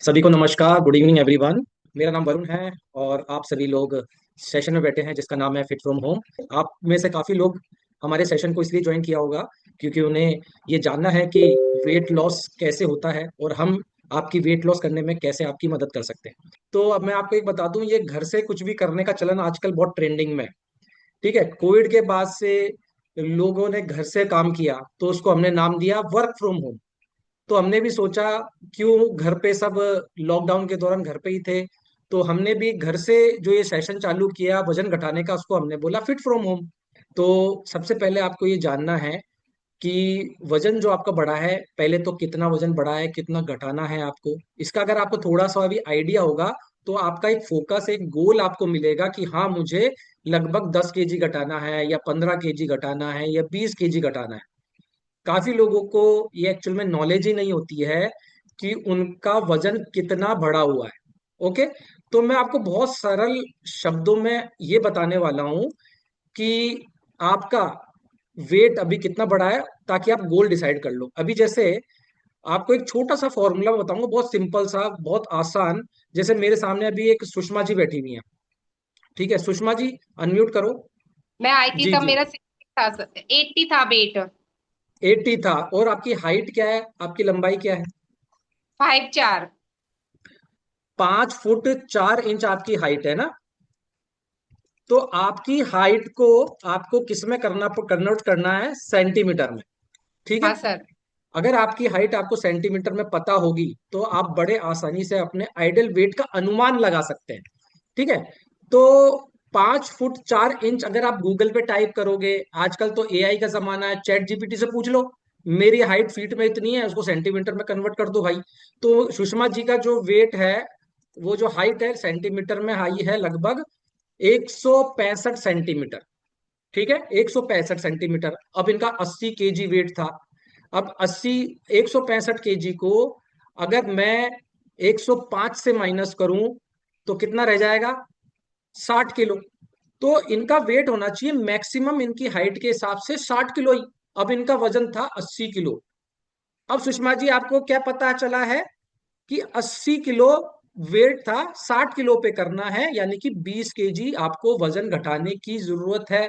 सभी को नमस्कार, गुड इवनिंग एवरीवन। मेरा नाम वरुण है और आप सभी लोग सेशन में बैठे हैं जिसका नाम है फिट फ्रॉम होम। आप में से काफ़ी लोग हमारे सेशन को इसलिए ज्वाइन किया होगा क्योंकि उन्हें ये जानना है कि वेट लॉस कैसे होता है और हम आपकी वेट लॉस करने में कैसे आपकी मदद कर सकते हैं। तो अब मैं आपको एक बता दूं, ये घर से कुछ भी करने का चलन आजकल बहुत ट्रेंडिंग में है। ठीक है, कोविड के बाद से लोगों ने घर से काम किया तो उसको हमने नाम दिया वर्क फ्रॉम होम। तो हमने भी सोचा, क्यों घर पे सब लॉकडाउन के दौरान घर पे ही थे, तो हमने भी घर से जो ये सेशन चालू किया वजन घटाने का, उसको हमने बोला फिट फ्रॉम होम। तो सबसे पहले आपको ये जानना है कि वजन जो आपका बढ़ा है, पहले तो कितना वजन बढ़ा है, कितना घटाना है आपको। इसका अगर आपको थोड़ा सा भी आइडिया होगा तो आपका एक फोकस, एक गोल आपको मिलेगा कि हाँ, मुझे लगभग 10 केजी घटाना है या 15 केजी घटाना है या 20 केजी घटाना है। काफी लोगों को ये एक्चुअल में नॉलेज ही नहीं होती है कि उनका वजन कितना बढ़ा हुआ है। ओके, तो मैं आपको बहुत सरल शब्दों में ये बताने वाला हूं कि आपका वेट अभी कितना बढ़ा है, ताकि आप गोल डिसाइड कर लो। अभी जैसे आपको एक छोटा सा फॉर्मूला बताऊंगा, बहुत सिंपल सा, बहुत आसान। जैसे मेरे सामने अभी एक सुषमा जी बैठी हुई है। ठीक है, सुषमा जी, अनम्यूट करो। मैं आई थी जी तब जी। मेरा 60 था, 80 था वेट। 80 था। और आपकी हाइट क्या है, आपकी लंबाई क्या है? 5'4"। 5 फुट 4 इंच आपकी हाइट है ना? तो आपकी हाइट को आपको किस में करना, कन्वर्ट करना है, सेंटीमीटर में। ठीक है। हाँ सर। अगर आपकी हाइट आपको सेंटीमीटर में पता होगी तो आप बड़े आसानी से अपने आइडल वेट का अनुमान लगा सकते हैं। ठीक है। तो 5 फुट 4 इंच अगर आप गूगल पे टाइप करोगे, आजकल तो एआई का जमाना है, चैट जीपीटी से पूछ लो मेरी हाइट फीट में इतनी है, उसको सेंटीमीटर में कन्वर्ट कर दो भाई। तो सुषमा जी का जो वेट है, वो जो हाइट है सेंटीमीटर में, हाई है लगभग 165 सेंटीमीटर। ठीक है, 165 सेंटीमीटर। अब इनका 80 केजी वेट था। अब 165 केजी को अगर मैं 105 से माइनस करूं तो कितना रह जाएगा? 60 किलो। तो इनका वेट होना चाहिए मैक्सिमम, इनकी हाइट के हिसाब से 60 किलो ही। अब इनका वजन था 80 किलो। अब सुषमा जी, आपको क्या पता चला है कि 80 किलो वेट था, 60 किलो पे करना है, यानी कि 20 केजी आपको वजन घटाने की जरूरत है।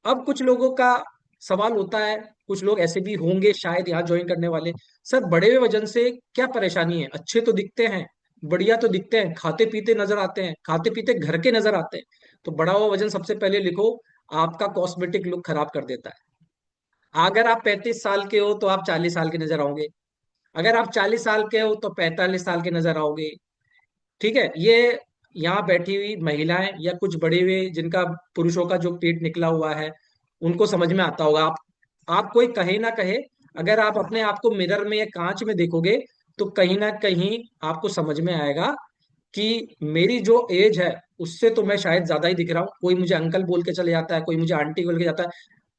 अब कुछ लोगों का सवाल होता है, कुछ लोग ऐसे भी होंगे शायद यहाँ ज्वाइन करने वाले, सर बड़े हुए वजन से क्या परेशानी है? अच्छे तो दिखते हैं, बढ़िया तो दिखते हैं, खाते पीते नजर आते हैं, खाते पीते घर के नजर आते हैं। तो बढ़ा हुआ वजन सबसे पहले लिखो, आपका कॉस्मेटिक लुक खराब कर देता है। अगर आप 35 साल के हो तो आप 40 साल के नजर आओगे। अगर आप 40 साल के हो तो 45 साल के नजर आओगे। ठीक है, ये यहाँ बैठी हुई महिलाएं या कुछ बड़े हुए जिनका, पुरुषों का जो पेट निकला हुआ है, उनको समझ में आता होगा। आप कोई कहे ना कहे, अगर आप अपने आप को मिरर में या कांच में देखोगे तो कहीं ना कहीं आपको समझ में आएगा कि मेरी जो एज है उससे तो मैं शायद ज्यादा ही दिख रहा हूँ। कोई मुझे अंकल बोल के चले जाता है, कोई मुझे आंटी बोल के जाता है।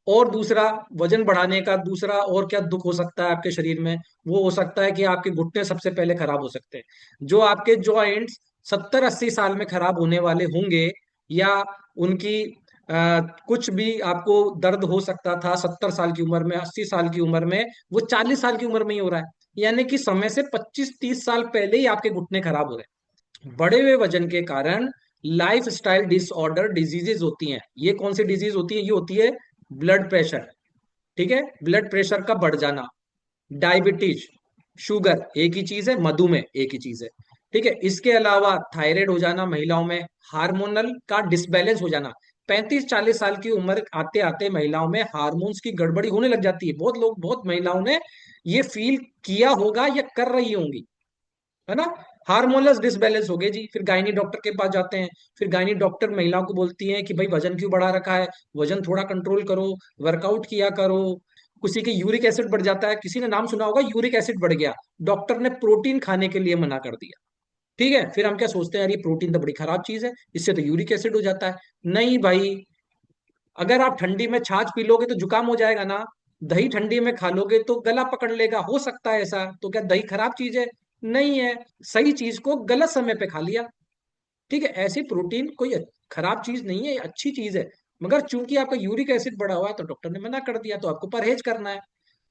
और दूसरा, वजन बढ़ाने का दूसरा और क्या दुख हो सकता है आपके शरीर में? वो हो सकता है कि आपके घुटने सबसे पहले खराब हो सकते हैं। जो आपके जॉइंट्स 70-80 साल में खराब होने वाले होंगे, या उनकी कुछ भी आपको दर्द हो सकता था 70 साल की उम्र में, 80 साल की उम्र में, वो 40 साल की उम्र में ही हो रहा है। यानी कि समय से 25-30 साल पहले ही आपके घुटने खराब हो गए। बढ़े हुए वजन के कारण लाइफ स्टाइल डिसऑर्डर डिजीजेज होती हैं। ये कौन सी डिजीज होती है? ये होती है ब्लड प्रेशर। ठीक है, ब्लड प्रेशर का बढ़ जाना, डायबिटीज, शुगर एक ही चीज है, मधुमेह एक ही चीज है। ठीक है, इसके अलावा थायराइड हो जाना महिलाओं में, हार्मोनल का डिसबैलेंस हो जाना। 35-40 साल की उम्र आते आते महिलाओं में हार्मोन्स की गड़बड़ी होने लग जाती है। बहुत लोग, बहुत महिलाओं ने ये फील किया होगा या कर रही होंगी, है ना? हार्मोनल डिसबैलेंस हो गए जी, फिर गायनी डॉक्टर के पास जाते हैं। फिर गायनी डॉक्टर महिलाओं को बोलती हैं कि भाई वजन क्यों बढ़ा रखा है, वजन थोड़ा कंट्रोल करो, वर्कआउट किया करो। किसी के यूरिक एसिड बढ़ जाता है, किसी ने नाम सुना होगा यूरिक एसिड बढ़ गया, डॉक्टर ने प्रोटीन खाने के लिए मना कर दिया। ठीक है, फिर हम क्या सोचते हैं, यार ये प्रोटीन तो बड़ी खराब चीज है, इससे तो यूरिक एसिड हो जाता है। नहीं भाई, अगर आप ठंडी में छाछ पी लोगे तो जुकाम हो जाएगा ना? दही ठंडी में खा लोगे तो गला पकड़ लेगा, हो सकता है ऐसा। तो क्या दही खराब चीज है? नहीं है। सही चीज को गलत समय पे खा लिया। ठीक है, ऐसी प्रोटीन कोई खराब चीज नहीं है, ये अच्छी चीज है। मगर चूंकि आपका यूरिक एसिड बढ़ा हुआ है तो डॉक्टर ने मना कर दिया, तो आपको परहेज करना है,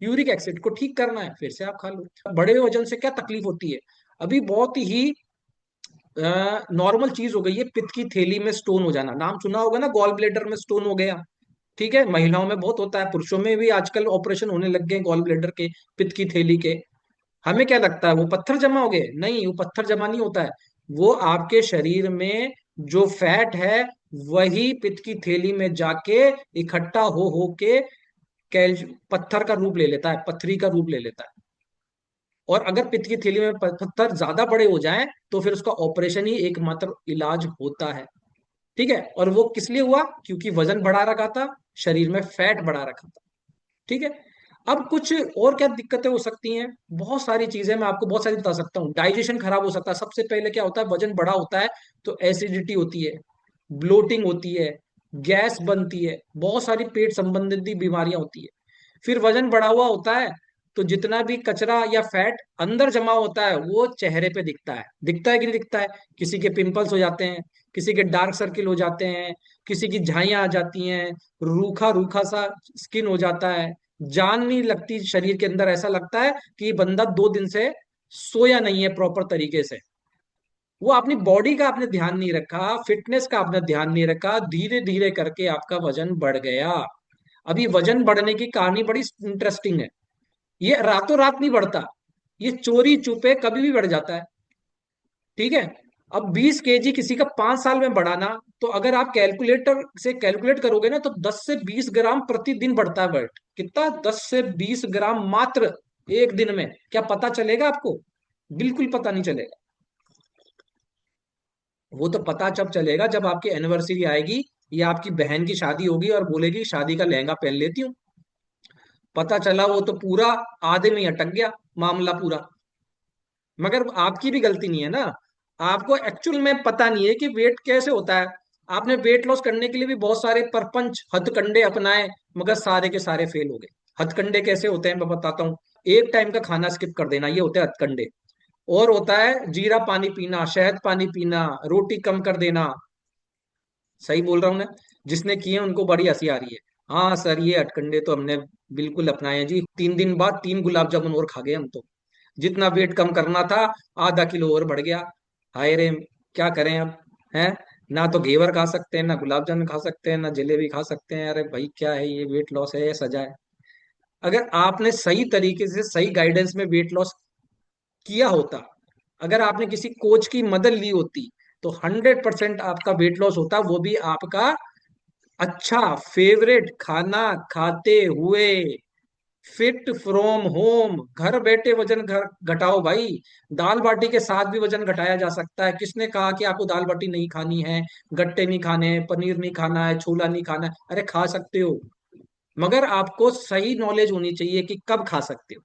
यूरिक एसिड को ठीक करना है, फिर से आप खा लो। बड़े वजन से क्या तकलीफ होती है? अभी बहुत ही नॉर्मल चीज हो गई है पित्त की थैली में स्टोन हो जाना, नाम सुना होगा ना, गॉल ब्लेडर में स्टोन हो गया। ठीक है, महिलाओं में बहुत होता है, पुरुषों में भी आजकल ऑपरेशन होने लग गए गॉल ब्लेडर के, पित्त की थैली के। हमें क्या लगता है वो पत्थर जमा हो गए? नहीं, वो पत्थर जमा नहीं होता है। वो आपके शरीर में जो फैट है वही पित्त की थैली में जाके इकट्ठा हो के कैल पत्थर का रूप ले लेता है, पथरी का रूप ले लेता है। और अगर पित्त की थैली में पत्थर ज्यादा बड़े हो जाएं तो फिर उसका ऑपरेशन ही एकमात्र इलाज होता है। ठीक है, और वो किस लिए हुआ? क्योंकि वजन बढ़ा रखा था, शरीर में फैट बढ़ा रखा था। ठीक है। अब कुछ और क्या दिक्कतें हो सकती हैं? बहुत सारी चीजें, मैं आपको बहुत सारी बता सकता हूँ। डाइजेशन खराब हो सकता है, सबसे पहले क्या होता है, वजन बड़ा होता है तो एसिडिटी होती है, ब्लोटिंग होती है, गैस बनती है, बहुत सारी पेट संबंधित बीमारियां होती है। फिर वजन बढ़ा हुआ होता है तो जितना भी कचरा या फैट अंदर जमा होता है वो चेहरे पे दिखता है कि नहीं दिखता है? किसी के पिंपल्स हो जाते हैं, किसी के डार्क सर्किल हो जाते हैं, किसी की झाइयां आ जाती हैं, रूखा रूखा सा स्किन हो जाता है, जान नहीं लगती शरीर के अंदर, ऐसा लगता है कि ये बंदा 2 दिन से सोया नहीं है प्रॉपर तरीके से। वो अपनी बॉडी का आपने ध्यान नहीं रखा, फिटनेस का आपने ध्यान नहीं रखा, धीरे धीरे करके आपका वजन बढ़ गया। अभी वजन बढ़ने की कहानी बड़ी इंटरेस्टिंग है। ये रातों रात नहीं बढ़ता, ये चोरी चुपे कभी भी बढ़ जाता है। ठीक है। अब 20 kg किसी का 5 साल में बढ़ाना, तो अगर आप कैलकुलेटर से कैलकुलेट करोगे ना तो 10 से 20 ग्राम प्रतिदिन बढ़ता है वेट। कितना? 10 से 20 ग्राम मात्र एक दिन में। क्या पता चलेगा आपको? बिल्कुल पता नहीं चलेगा। वो तो पता जब चलेगा जब आपकी एनिवर्सरी आएगी या आपकी बहन की शादी होगी और बोलेगी शादी का लहंगा पहन लेती हूँ। पता चला वो तो पूरा आधे में ही अटक गया मामला पूरा। मगर आपकी भी गलती नहीं है ना, आपको एक्चुअल में पता नहीं है कि वेट कैसे होता है। आपने वेट लॉस करने के लिए भी बहुत सारे परपंच हथकंडे अपनाए, मगर सारे के सारे फेल हो गए। हथकंडे कैसे होते हैं मैं बताता हूँ। एक टाइम का खाना स्किप कर देना, ये होते हैं हथकंडे। और होता है जीरा पानी पीना, शहद पानी पीना, रोटी कम कर देना। सही बोल रहा हूँ ना? जिसने किए उनको बड़ी हंसी आ रही है। हाँ सर, ये हथकंडे तो हमने बिल्कुल अपनाए हैं जी, 3 दिन बाद 3 गुलाब जामुन और खा गए हम तो। जितना वेट कम करना था आधा किलो और बढ़ गया। हाय रे, क्या करें अब? हैं, ना तो घेवर खा सकते हैं, ना गुलाब जामुन खा सकते हैं, ना जलेबी खा सकते हैं। अरे भाई क्या है ये, वेट लॉस है या सजा है? अगर आपने सही तरीके से सही गाइडेंस में वेट लॉस किया होता, अगर आपने किसी कोच की मदद ली होती, तो 100% आपका वेट लॉस होता, वो भी आपका अच्छा फेवरेट खाना खाते हुए। फिट फ्रॉम होम, घर बैठे वजन घर घटाओ भाई। दाल बाटी के साथ भी वजन घटाया जा सकता है। किसने कहा कि आपको दाल बाटी नहीं खानी है, गट्टे नहीं खाने हैं, पनीर नहीं खाना है, छोला नहीं खाना है? अरे खा सकते हो, मगर आपको सही नॉलेज होनी चाहिए कि कब खा सकते हो।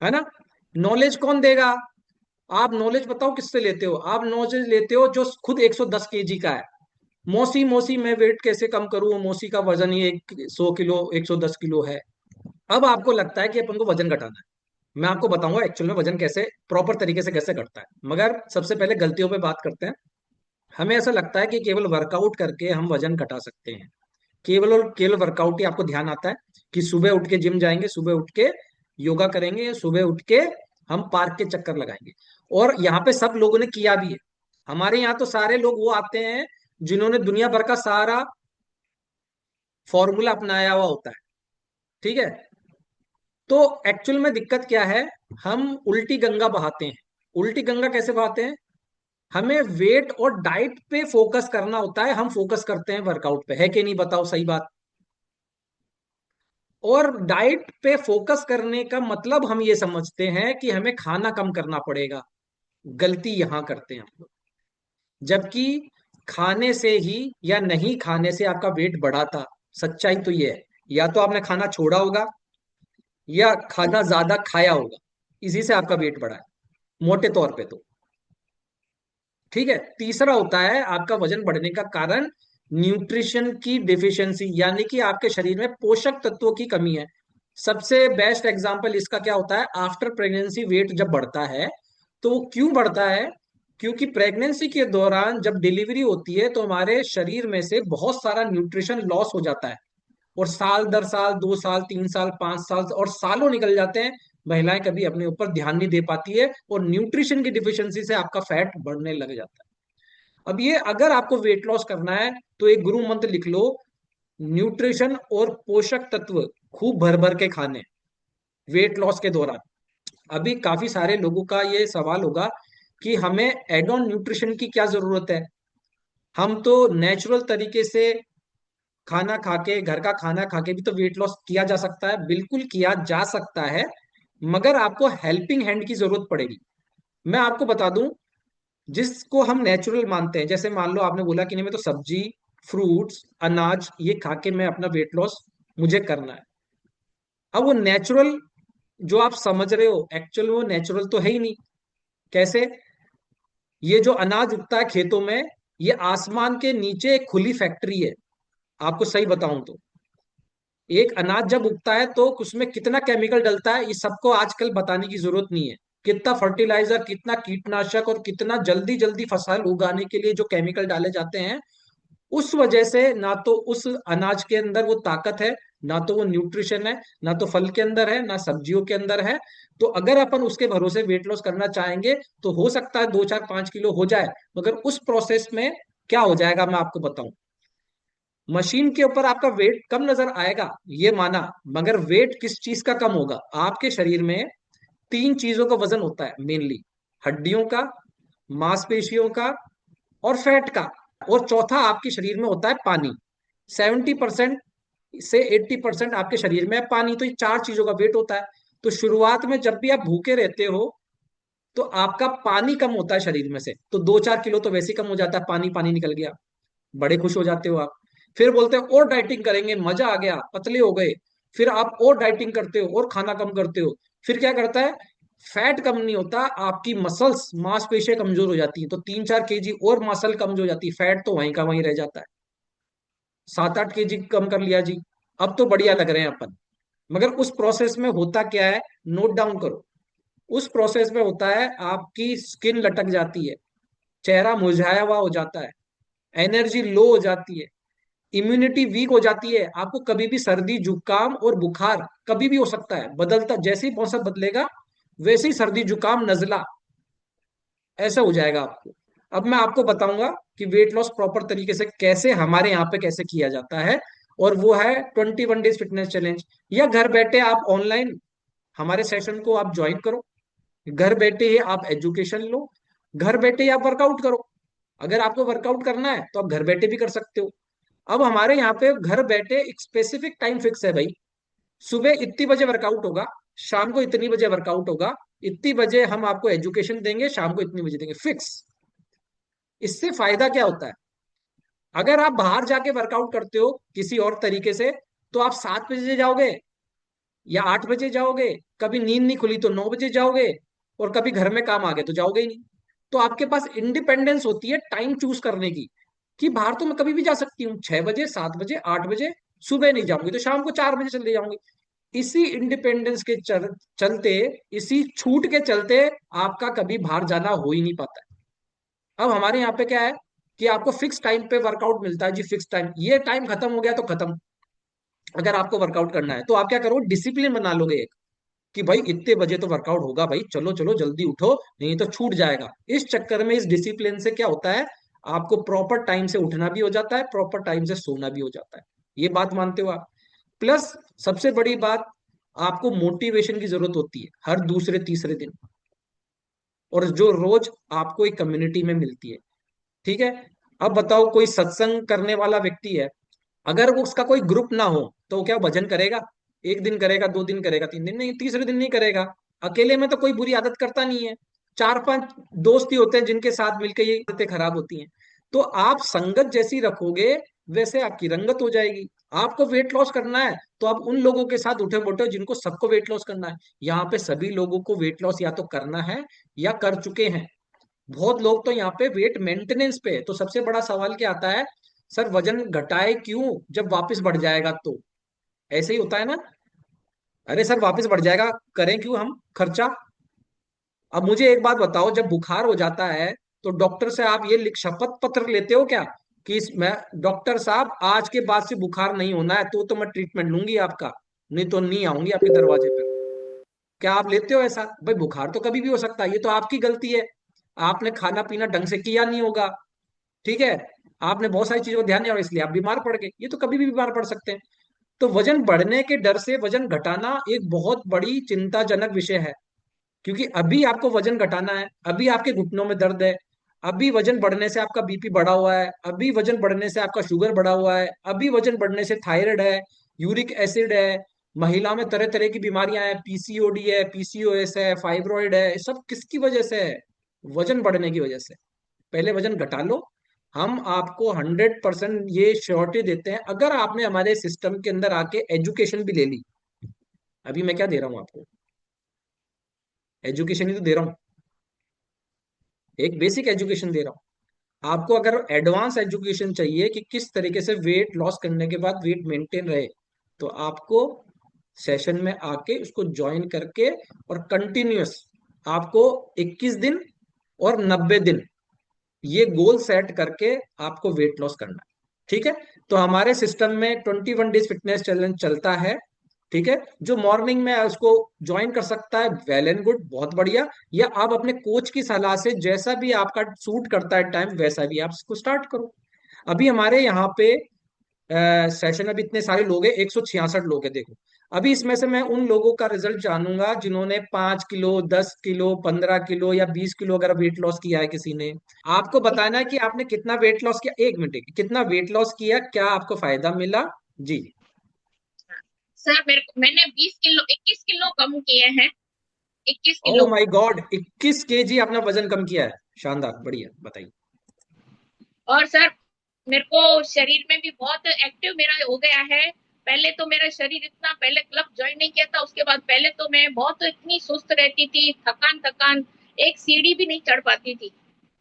है ना? नॉलेज कौन देगा? आप नॉलेज बताओ किससे लेते हो? आप नॉलेज लेते हो जो खुद 110 kg का है। मौसी मौसी मैं वेट कैसे कम करूं, मौसी का वजन ही 100 किलो 110 किलो है। अब आपको लगता है कि अपन को वजन घटाना है। मैं आपको बताऊंगा एक्चुअल में वजन कैसे प्रॉपर तरीके से कैसे घटता है, मगर सबसे पहले गलतियों पे बात करते हैं। हमें ऐसा लगता है कि केवल वर्कआउट करके हम वजन घटा सकते हैं। केवल और केवल वर्कआउट ही आपको ध्यान आता है कि सुबह उठ के जिम जाएंगे, सुबह उठ के योगा करेंगे, सुबह उठ के हम पार्क के चक्कर लगाएंगे। और यहाँ पे सब लोगों ने किया भी है। हमारे यहाँ तो सारे लोग वो आते हैं जिन्होंने दुनिया भर का सारा फॉर्मूला अपनाया हुआ होता है। ठीक है। तो एक्चुअल में दिक्कत क्या है, हम उल्टी गंगा बहाते हैं। उल्टी गंगा कैसे बहाते हैं? हमें वेट और डाइट पे फोकस करना होता है, हम फोकस करते हैं वर्कआउट पे, है कि नहीं? बताओ सही बात। और डाइट पे फोकस करने का मतलब हम ये समझते हैं कि हमें खाना कम करना पड़ेगा। गलती यहां करते हैं हम लोग। जबकि खाने से ही या नहीं खाने से आपका वेट बढ़ा था। सच्चाई तो ये है, या तो आपने खाना छोड़ा होगा या खाना ज्यादा खाया होगा, इसी से आपका वेट बढ़ा है मोटे तौर पे तो। ठीक है। तीसरा होता है आपका वजन बढ़ने का कारण न्यूट्रिशन की डिफिशियंसी, यानी कि आपके शरीर में पोषक तत्वों की कमी है। सबसे बेस्ट एग्जांपल इसका क्या होता है, आफ्टर प्रेगनेंसी वेट जब बढ़ता है तो वो क्यों बढ़ता है? क्योंकि प्रेगनेंसी के दौरान जब डिलीवरी होती है तो हमारे शरीर में से बहुत सारा न्यूट्रिशन लॉस हो जाता है। और साल दर साल, 2 साल, 3 साल, 5 साल और सालों निकल जाते हैं, महिलाएं कभी अपने ऊपर ध्यान नहीं दे पाती है, और न्यूट्रिशन की डिफिशियंसी से आपका फैट बढ़ने लग जाता है। अब ये अगर आपको वेट लॉस करना है तो एक गुरु मंत्र लिख लो, न्यूट्रिशन और पोषक तत्व खूब भर भर के खाने वेट लॉस के दौरान। अभी काफी सारे लोगों का ये सवाल होगा कि हमें एड ऑन न्यूट्रिशन की क्या जरूरत है, हम तो नेचुरल तरीके से खाना खा के, घर का खाना खा के भी तो वेट लॉस किया जा सकता है। बिल्कुल किया जा सकता है, मगर आपको हेल्पिंग हैंड की जरूरत पड़ेगी। मैं आपको बता दूं, जिसको हम नेचुरल मानते हैं, जैसे मान लो आपने बोला कि नहीं मैं तो सब्जी, फ्रूट्स, अनाज ये खा के मैं अपना वेट लॉस मुझे करना है। अब वो नेचुरल जो आप समझ रहे हो, एक्चुअल वो नेचुरल तो है ही नहीं। कैसे? ये जो अनाज उगता है खेतों में, ये आसमान के नीचे एक खुली फैक्ट्री है। आपको सही बताऊं तो एक अनाज जब उगता है तो उसमें कितना केमिकल डलता है, ये सबको आजकल बताने की जरूरत नहीं है। कितना फर्टिलाइजर, कितना कीटनाशक और कितना जल्दी जल्दी फसल उगाने के लिए जो केमिकल डाले जाते हैं, उस वजह से ना तो उस अनाज के अंदर वो ताकत है, ना तो वो न्यूट्रिशन है, ना तो फल के अंदर है, ना सब्जियों के अंदर है। तो अगर अपन उसके भरोसे वेट लॉस करना चाहेंगे तो हो सकता है 2 4 5 किलो हो जाए, मगर उस प्रोसेस में क्या हो जाएगा मैं आपको बताऊं। मशीन के ऊपर आपका वेट कम नजर आएगा, ये माना, मगर वेट किस चीज का कम होगा? आपके शरीर में 3 चीजों का वजन होता है मेनली, हड्डियों का, मांसपेशियों का और फैट का। और चौथा आपके शरीर में होता है पानी। 70% से 80% आपके शरीर में है पानी। तो ये 4 चीजों का वेट होता है। तो शुरुआत में जब भी आप भूखे रहते हो तो आपका पानी कम होता है शरीर में से, तो 2 4 किलो तो वैसे ही कम हो जाता है, पानी पानी निकल गया, बड़े खुश हो जाते हो आप। फिर बोलते हो और डाइटिंग करेंगे, मजा आ गया, पतले हो गए। फिर आप और डाइटिंग करते हो और खाना कम करते हो। फिर क्या करता है, फैट कम नहीं होता, आपकी मसल्स, मांसपेशियां कमजोर हो जाती हैं, तो 3 4 केजी और मसल कमजोर हो जाती है, फैट तो वहीं का वहीं रह जाता है। 7 8 केजी कम कर लिया जी, अब तो बढ़िया लग रहे हैं अपन। मगर उस प्रोसेस में होता क्या है, नोट डाउन करो। उस प्रोसेस में होता है आपकी स्किन लटक जाती है, चेहरा मुरझाया हुआ हो जाता है, एनर्जी लो हो जाती है, इम्यूनिटी वीक हो जाती है। आपको कभी भी सर्दी, जुकाम और बुखार कभी भी हो सकता है, बदलता जैसे ही मौसम बदलेगा वैसे ही सर्दी, जुकाम, नजला ऐसा हो जाएगा आपको। अब मैं आपको बताऊंगा कि वेट लॉस प्रॉपर तरीके से कैसे हमारे यहाँ पे कैसे किया जाता है, और वो है 21 डेज फिटनेस चैलेंज। या घर बैठे आप ऑनलाइन हमारे सेशन को आप ज्वाइन करो, घर बैठे ही आप एजुकेशन लो, घर बैठे ही आप वर्कआउट करो। अगर आपको वर्कआउट करना है तो आप घर बैठे भी कर सकते हो। अब हमारे यहाँ पे घर बैठे एक स्पेसिफिक टाइम फिक्स है भाई, सुबह इतनी बजे वर्कआउट होगा, शाम को इतनी बजे वर्कआउट होगा, इतनी बजे हम आपको एजुकेशन देंगे, शाम को इतनी बजे देंगे, फिक्स। इससे फायदा क्या होता है, अगर आप बाहर जाके वर्कआउट करते हो किसी और तरीके से, तो आप 7 बजे जाओगे या 8 बजे जाओगे, कभी नींद नहीं खुली तो 9 बजे जाओगे, और कभी घर में काम आ गए तो जाओगे ही नहीं। तो आपके पास इंडिपेंडेंस होती है टाइम चूज करने की, कि बाहर तो मैं कभी भी जा सकती हूँ, 6 बजे, 7 बजे, 8 बजे, सुबह नहीं जाऊंगी तो शाम को 4 बजे चले जाऊंगी। इसी इंडिपेंडेंस के चलते, इसी छूट के चलते आपका कभी बाहर जाना हो ही नहीं पाता है। अब हमारे यहाँ पे क्या है कि आपको फिक्स टाइम पे वर्कआउट मिलता है जी, फिक्स टाइम, ये टाइम खत्म हो गया तो खत्म। अगर आपको वर्कआउट करना है तो आप क्या करो, डिसिप्लिन बना लोगे एक, कि भाई इतने बजे तो वर्कआउट होगा भाई, चलो चलो जल्दी उठो, नहीं तो छूट जाएगा। इस चक्कर में, इस डिसिप्लिन से क्या होता है, आपको प्रॉपर टाइम से उठना भी हो जाता है, प्रॉपर टाइम से सोना भी हो जाता है। ये बात मानते हो आप? प्लस सबसे बड़ी बात, आपको मोटिवेशन की जरूरत होती है हर दूसरे तीसरे दिन, और जो रोज आपको एक कम्युनिटी में मिलती है। ठीक है? अब बताओ, कोई सत्संग करने वाला व्यक्ति है, अगर वो उसका कोई ग्रुप ना हो तो वो क्या भजन करेगा? एक दिन करेगा, 2 दिन करेगा, 3 दिन नहीं, तीसरे दिन नहीं करेगा। अकेले में तो कोई बुरी आदत करता नहीं है, 4 5 दोस्त ही होते हैं जिनके साथ मिलकर ये आदतें खराब होती हैं। तो आप संगत जैसी रखोगे, वैसे आपकी रंगत हो जाएगी। आपको वेट लॉस करना है तो आप उन लोगों के साथ उठे बैठो जिनको सबको वेट लॉस करना है। यहाँ पे सभी लोगों को वेट लॉस या तो करना है या कर चुके हैं। बहुत लोग तो यहाँ पे वेट मेंटेनेंस पे है। तो सबसे बड़ा सवाल क्या आता है, सर वजन घटाए क्यों जब वापस बढ़ जाएगा तो? ऐसे ही होता है ना, अरे सर वापस बढ़ जाएगा, करें क्यों हम खर्चा? अब मुझे एक बात बताओ, जब बुखार हो जाता है तो डॉक्टर से आप ये लिख शपथ पत्र लेते हो क्या, कि मैं डॉक्टर साहब आज के बाद से बुखार नहीं होना है, तो मैं ट्रीटमेंट लूंगी आपका, नहीं तो नहीं आऊंगी आपके दरवाजे पर? क्या आप लेते हो ऐसा? भाई बुखार तो कभी भी हो सकता है, ये तो आपकी गलती है, आपने खाना पीना ढंग से किया नहीं होगा, ठीक है, आपने बहुत सारी चीजों को ध्यान नहीं, और इसलिए आप बीमार पड़ गए। ये तो कभी भी बीमार पड़ सकते हैं। तो वजन बढ़ने के डर से वजन घटाना एक बहुत बड़ी चिंताजनक विषय है, क्योंकि अभी आपको वजन घटाना है, अभी आपके घुटनों में दर्द है, अभी वजन बढ़ने से आपका बीपी बढ़ा हुआ है, अभी वजन बढ़ने से आपका शुगर बढ़ा हुआ है, अभी वजन बढ़ने से थायराइड है, यूरिक एसिड है, महिला में तरह तरह की बीमारियां हैं, पीसीओडी है, पीसीओएस है, फाइब्रॉइड है, सब किसकी वजह से है? वजन बढ़ने की वजह से। पहले वजन घटा लो। हम आपको 100% ये श्योरिटी देते हैं, अगर आपने हमारे सिस्टम के अंदर आके एजुकेशन भी ले ली। अभी मैं क्या दे रहा हूँ आपको? एजुकेशन ही तो दे रहा हूँ, एक बेसिक एजुकेशन दे रहा हूँ आपको। अगर एडवांस एजुकेशन चाहिए कि किस तरीके से वेट लॉस करने के बाद वेट मेंटेन रहे, तो आपको सेशन में आके उसको ज्वाइन करके और कंटिन्यूअस आपको 21 दिन और 90 दिन ये गोल सेट करके आपको वेट लॉस करना है, ठीक है। तो हमारे सिस्टम में 21 डेज फिटनेस चैलेंज चलता है, ठीक है। जो मॉर्निंग में उसको ज्वाइन कर सकता है, वेल एंड गुड, बहुत बढ़िया। या आप अपने कोच की सलाह से जैसा भी आपका सूट करता है टाइम, वैसा भी आप इसको स्टार्ट करो। अभी हमारे यहाँ पे सेशन में भी इतने सारे लोग हैं, 166 लोग हैं, देखो। अभी इसमें से मैं उन लोगों का रिजल्ट जानूंगा जिन्होंने 5 किलो, 10 किलो, 15 किलो या 20 किलो अगर वेट लॉस किया है किसी ने। आपको बताना है कि आपने कितना वेट लॉस किया, एक मिनट, कितना वेट लॉस किया, क्या आपको फायदा मिला। जी। सर मैंने 20 किलो 21 किलो कम किए हैं। 21 kilo. Oh my God, 21 kg आपने वजन कम किया है, शानदार, बढ़िया, बताइए। और सर मेरे को शरीर में भी बहुत एक्टिव मेरा हो गया है। पहले तो मेरा शरीर इतना, पहले क्लब ज्वाइन नहीं किया था उसके बाद पहले तो मैं बहुत इतनी सुस्त रहती थी, थकान थकान, एक सीढ़ी भी नहीं चढ़ पाती थी।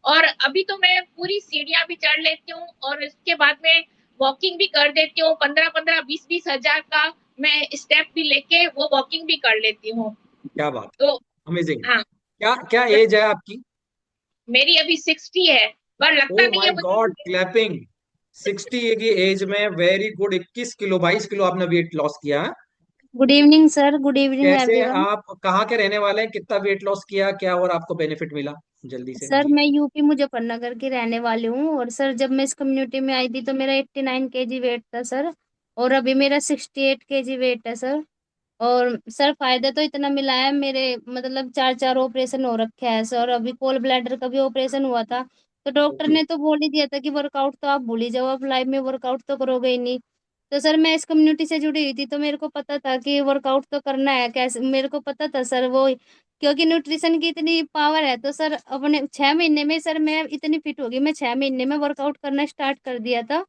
और अभी तो मैं पूरी सीढ़ियां भी चढ़ लेती हूँ, और इसके बाद में वॉकिंग भी कर देती हूँ। 15-15 20-20 हजार का मैं स्टेप भी लेके वो वॉकिंग भी कर लेती हूँ। क्या बात तो है, अमेजिंग। हाँ। क्या क्या एज है आपकी? मेरी अभी 60 है, पर ओ लगता नहीं है माय गॉड, मुझे। क्लैपिंग। 60 की एज में वेरी गुड, 21 किलो, 22 किलो आपने वेट लॉस किया है। Good evening sir, good evening कैसे, एवरीवन। आप कहाँ के रहने वाले हैं, कितना वेट लॉस किया, क्या और आपको बेनिफिट मिला? जल्दी से सर जी। मैं यूपी मुजफ्फरनगर की रहने वाली हूँ, और सर जब मैं इस कम्युनिटी में आई थी तो मेरा 89 kg वेट था सर, और अभी मेरा 68 kg वेट है सर। और सर फायदा तो इतना मिला है, मेरे मतलब चार चार ऑपरेशन हो रखे हैं सर, अभी कोल ब्लैडर का भी ऑपरेशन हुआ था। तो डॉक्टर ओके। ने तो बोल ही दिया था कि वर्कआउट तो आप भूल ही जाओ, आप लाइफ में वर्कआउट तो करोगे ही नहीं। तो सर मैं इस कम्युनिटी से जुड़ी हुई थी तो मेरे को पता था कि वर्कआउट तो करना है, कैसे मेरे को पता था सर वो, क्योंकि न्यूट्रिशन की इतनी पावर है। तो सर अपने 6 महीने में सर मैं इतनी फिट हो गई, मैं 6 महीने में वर्कआउट करना स्टार्ट कर दिया था।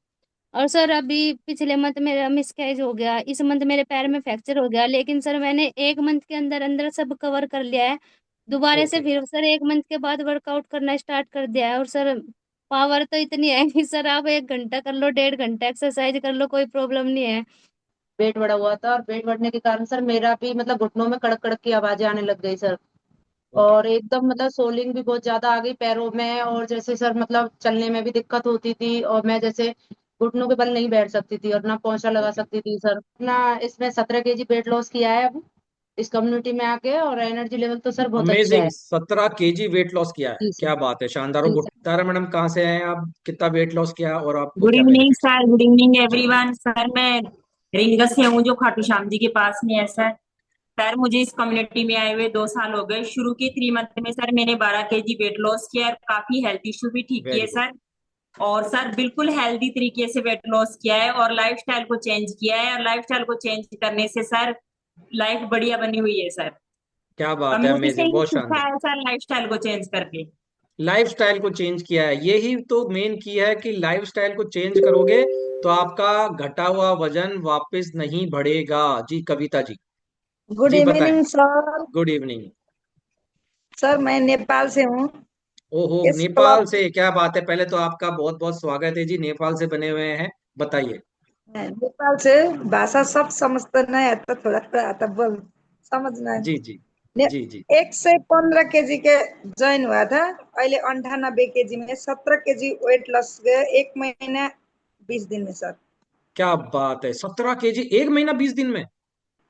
और सर अभी पिछले मंथ मेरा मिसकैरेज हो गया, इस मंथ मेरे पैर में फ्रैक्चर हो गया, लेकिन सर मैंने 1 मंथ के अंदर अंदर सब कवर कर लिया है। दोबारा से ओके। फिर सर 1 मंथ के बाद वर्कआउट करना स्टार्ट कर दिया है। और सर पावर तो इतनी है कि सर आप 1 घंटा कर लो, 1.5 घंटा एक्सरसाइज कर लो, कोई प्रॉब्लम नहीं है। पेट बढ़ा हुआ था, और पेट बढ़ने के कारण सर मेरा भी मतलब घुटनों में कड़क कड़क की आवाजें आने लग गई सर। ओके। और एकदम मतलब सोलिंग भी बहुत ज्यादा आ गई पैरों में, और जैसे सर मतलब चलने में भी दिक्कत होती थी, और मैं जैसे घुटनों के बल नहीं बैठ सकती थी और ना पोंछा लगा ओके। सकती थी सर ना। इसमें 17 kg वेट लॉस किया है अब इस कम्युनिटी में आके, और एनर्जी लेवल तो सर बहुत अच्छा अमेजिंग, है। 17 kg वेट लॉस किया है, जी सर। क्या बात है, शानदार। और जी सर। तारा मैडम कहाँ से हैं आप, कितना वेट लॉस किया और आपको गुड क्या evening benefit? Sir, good evening everyone. Sir मैं रिंगस से हूँ जो खाटू श्याम जी के पास में है सर। सर मुझे इस कम्युनिटी में आए हुए 2 साल हो गए। शुरू के 3 मंथ में सर मैंने 12 kg वेट लॉस किया और काफी हेल्थ इश्यू भी ठीक किए वेरी गुड। सर। और सर बिल्कुल हेल्दी तरीके से वेट लॉस किया है और लाइफस्टाइल को चेंज किया है, और लाइफस्टाइल को चेंज करने से सर लाइफ बढ़िया बनी हुई है सर। क्या बात है, कम्युनिटी से अमेजिंग, ही बहुत सीखा शानदार। है सर लाइफस्टाइल को चेंज करके। लाइफस्टाइल को चेंज किया है, यही तो मेन की है कि लाइफस्टाइल को चेंज करोगे तो आपका घटा हुआ वजन वापस नहीं बढ़ेगा। जी, कविता जी। गुड जी बताएं। Evening sir. Good evening. Sir मैं नेपाल से हूँ। ओहो, इस नेपाल क्लब से, क्या बात है, पहले तो आपका बहुत बहुत स्वागत है जी, नेपाल से बने हुए हैं, बताइए। नेपाल से भाषा सब समझते नहीं आता, थोड़ा थोड़ा आता बोल समझना है। जी जी। ने जी जी। 115 kg के ज्वाइन हुआ था, अहिले 98 kg में 17 kg वेट लॉस गए 1 महीना 20 दिन में सर। क्या बात है, 17 kg 1 महीना 20 दिन में?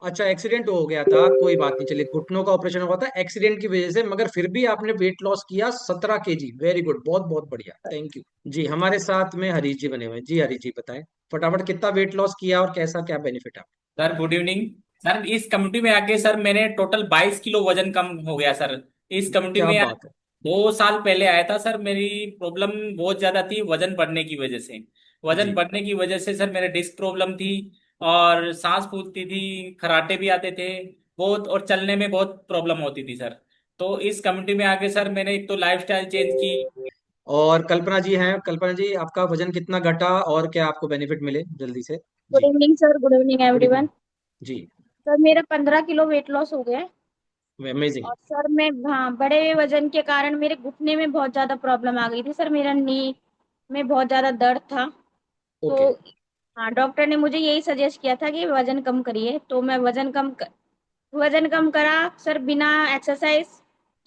अच्छा, एक्सीडेंट हो गया था, कोई बात नहीं, चलिए घुटनों का ऑपरेशन हुआ था एक्सीडेंट की वजह से, मगर फिर भी आपने वेट लॉस किया 17 kg, वेरी गुड, बहुत बहुत बढ़िया, थैंक यू जी। हमारे साथ में हरीश जी बने हुए हैं। जी हरीश जी बताएं फटाफट, कितना वेट लॉस किया और कैसा क्या बेनिफिट है? Sir good evening. सर इस कम्युनिटी में आके सर मैंने टोटल 22 किलो वजन कम हो गया सर। इस कम्युनिटी क्या में बात है। 2 साल पहले आया था सर। मेरी प्रॉब्लम बहुत ज्यादा थी वजन बढ़ने की वजह से। वजन जी बढ़ने की वजह से सर मेरे डिस्क प्रॉब्लम थी, और सांस फूलती थी, खराटे भी आते थे बहुत, और चलने में बहुत प्रॉब्लम होती थी सर। तो इस कम्युनिटी में आके सर मैंने एक तो लाइफस्टाइल चेंज की। और कल्पना जी हैं, कल्पना जी आपका वजन कितना घटा और क्या आपको बेनिफिट मिले जल्दी से? Good ji evening sir, good evening good evening. Everyone. जी सर मेरा 15 किलो वेट लॉस हो गया है। अमेजिंग। और सर मैं, हाँ, बड़े वजन के कारण मेरे घुटने में बहुत ज्यादा प्रॉब्लम आ गई थी सर। मेरा नी में बहुत ज्यादा दर्द था। ओके। तो हाँ, डॉक्टर ने मुझे यही सजेस्ट किया था कि वजन कम करिए। तो मैं वजन कम करा सर, बिना एक्सरसाइज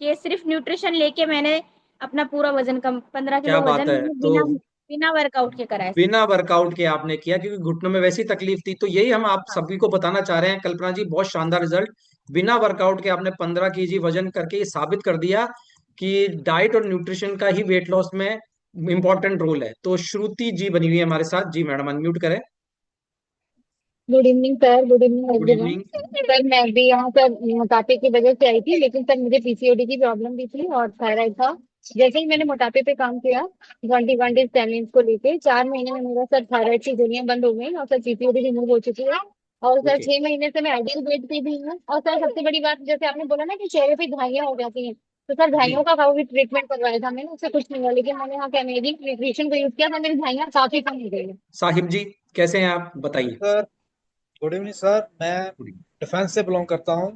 के, सिर्फ न्यूट्रिशन लेके मैंने अपना पूरा वजन कम, 15 क्या किलो बात वजन है। मैंने तो बिना बिना वर्कआउट के करा है सर। बिना वर्कआउट के आपने किया, क्योंकि घुटनों में वैसी तकलीफ थी, तो यही हम आप हाँ सभी को बताना चाह रहे हैं। कल्पना जी बहुत शानदार रिजल्ट, बिना वर्कआउट के आपने 15 kg वजन करके ये साबित कर दिया कि डाइट और न्यूट्रिशन का ही वेट लॉस में इंपॉर्टेंट रोल है। तो श्रुति जी बनी हुई है हमारे साथ। जी मैडम अनम्यूट करें। Good evening sir, good evening good everyone. Evening. Sir मैं भी यहाँ पर मोटापे की वजह से आई थी, लेकिन सर मुझे पीसीओडी की प्रॉब्लम भी थी और थायराइड था। जैसे ही मैंने मोटापे पे काम किया 21 डेज चैलेंज को लेके, 4 महीने में मेरा सर थायराइड की गोलियां बंद हो गई और सर पीसीओडी रिमूव हो चुकी है। और सर ओके। 6 महीने से मैं आइडियल वेट पे भी हूँ। और सर सबसे बड़ी बात, जैसे आपने बोला ना कि चेहरे पे झाइयाँ हो जाती हैं, तो सर जी झाइयों का भी ट्रीटमेंट करवाया था मैंने, उससे कुछ नहीं हुआ। लेकिन मैंने यहाँ के अमेजिंग न्यूट्रिशन को यूज किया था, मेरी झाइयाँ काफी कम हो गई है। साहिब जी कैसे हैं आप, बताइए। Sir good evening sir. मैं Good evening। डिफेंस से बिलोंग करता हूं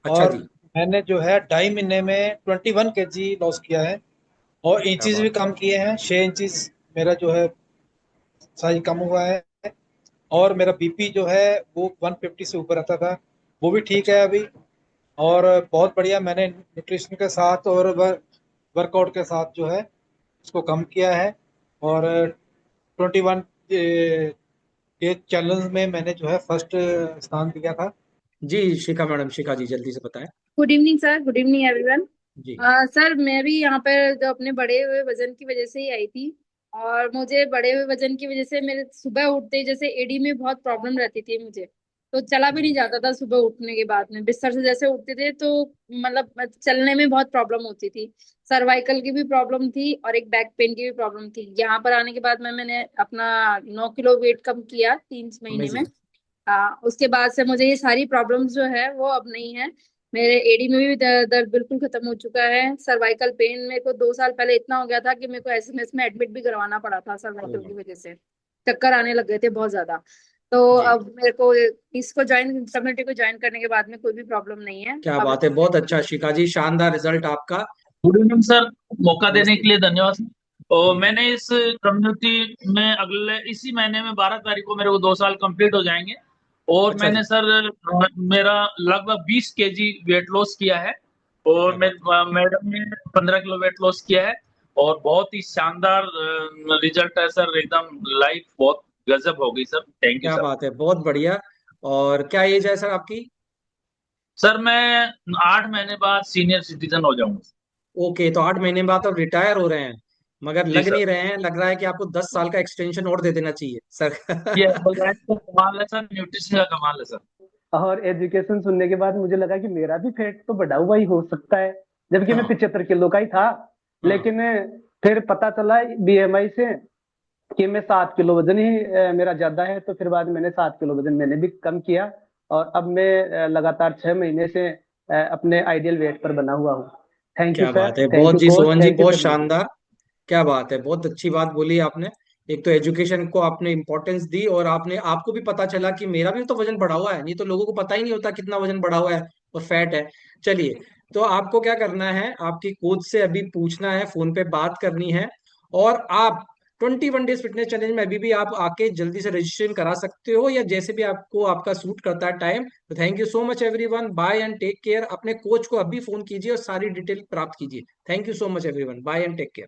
अच्छा और जी। मैंने जो है 2.5 महीने में 21 kg लॉस किया है और क्या इंचज भी बात है। कम किए हैं। 6 इंचज मेरा जो है साइज कम हुआ है। और मेरा बीपी जो है वो 150 से ऊपर रहता था, वो भी ठीक अच्छा है अभी। और बहुत बढ़िया, मैंने न्यूट्रिशन के साथ और वर्कआउट के साथ जो है उसको कम किया है। और 21 के चैलेंज में मैंने जो है फर्स्ट स्थान दिया था। जी शिखा मैडम, शिखा जी जल्दी से बताएं। Good evening sir, good evening everyone. जी सर मैं भी यहाँ पर जो अपने बढ़े हुए वजन की वजह से ही आई थी। और मुझे बढ़े हुए वजन की वजह से मेरे सुबह उठते ही जैसे एडी में बहुत प्रॉब्लम रहती थी मुझे। तो चला भी नहीं जी जाता था सुबह उठने के बाद में, बिस्तर से जैसे उठते थे तो मतलब चलने में बहुत प्रॉब्लम होती थी। सर्वाइकल की भी प्रॉब्लम थी और एक बैक पेन की भी प्रॉब्लम थी। यहाँ पर आने के बाद मैंने अपना 9 किलो वेट कम किया 3 महीने में। अमेजिंग। उसके बाद से मुझे ये सारी प्रॉब्लम्स जो है वो अब नहीं है। मेरे एडी में भी दर्द बिल्कुल खत्म हो चुका है। सर्वाइकल पेन मेरे को 2 साल पहले इतना हो गया था कि मेरे को एसएमएस में एडमिट भी करवाना पड़ा था ओ सर्वाइकल की माय। वजह से। चक्कर आने लग गए थे बहुत ज्यादा। तो जी अब मेरे को इसको ज्वाइन, कम्युनिटी को ज्वाइन करने के बाद में कोई भी प्रॉब्लम नहीं है क्या अब। बात है, बहुत अच्छा शिखा जी, शानदार रिजल्ट आपका। गुड इवनिंग सर, मौका देने नमस्ते। के लिए धन्यवाद। और जी जी मैंने इस कम्युनिटी में अगले इसी महीने में 12 तारीख को मेरे को 2 साल कंप्लीट हो जाएंगे। और अच्छा मैंने जी। सर मेरा लगभग 20 kg वेट लॉस किया है। और क्या मैं बात है। मैडम ने 15 किलो वेट लॉस किया है। और बहुत ही शानदार रिजल्ट है सर, एकदम लाइफ बहुत गजब हो गई सर। थैंक यू क्या सर। बात है, बहुत बढ़िया। और क्या एज है सर आपकी? सर मैं 8 महीने बाद सीनियर सिटीजन हो जाऊंगा। ओके, तो 8 महीने बाद आप रिटायर हो रहे हैं, मगर जी लग सर। नहीं रहे हैं, लग रहा है कि आपको 10 साल का एक्सटेंशन और दे देना चाहिए ये सर। एक्सरसाइज का कमाल है सर, न्यूट्रिशन का कमाल है सर। और एजुकेशन सुनने के बाद मुझे लगा कि मेरा भी फैट तो बढ़ा हुआ ही हो सकता है, जबकि मैं हाँ 75 किलो का ही था। हाँ। लेकिन फिर पता चला बीएमआई से कि मैं 7 किलो वजन ही मेरा ज्यादा है। तो फिर बाद में मैंने 7 किलो वजन मैंने भी कम किया। और अब मैं लगातार 6 महीने से अपने आइडियल वेट पर बना हुआ हूँ। थैंक यू क्या सर, बात है, थैंक बहुत यू जी coach, Sohan ji, thank you बहुत कम्युनिटी। शानदार। क्या बात है, बहुत अच्छी बात बोली आपने। एक तो एजुकेशन को आपने इंपॉर्टेंस दी, और आपने, आपको भी पता चला कि मेरा भी तो वजन बढ़ा हुआ है, नहीं तो लोगों को पता ही नहीं होता कितना वजन बढ़ा हुआ है और फैट है। चलिए, तो आपको क्या करना है, आपकी कोच से अभी पूछना है, फोन पे बात करनी है। और आप 21 डेज फिटनेस चैलेंज में अभी भी आप आके जल्दी से रजिस्ट्रेशन करा सकते हो, या जैसे भी आपको आपका सूट करता है टाइम। तो thank you so much everyone, bye and take care. अपने कोच को अभी फोन कीजिए और सारी डिटेल प्राप्त कीजिए। Thank you so much everyone, bye and take care.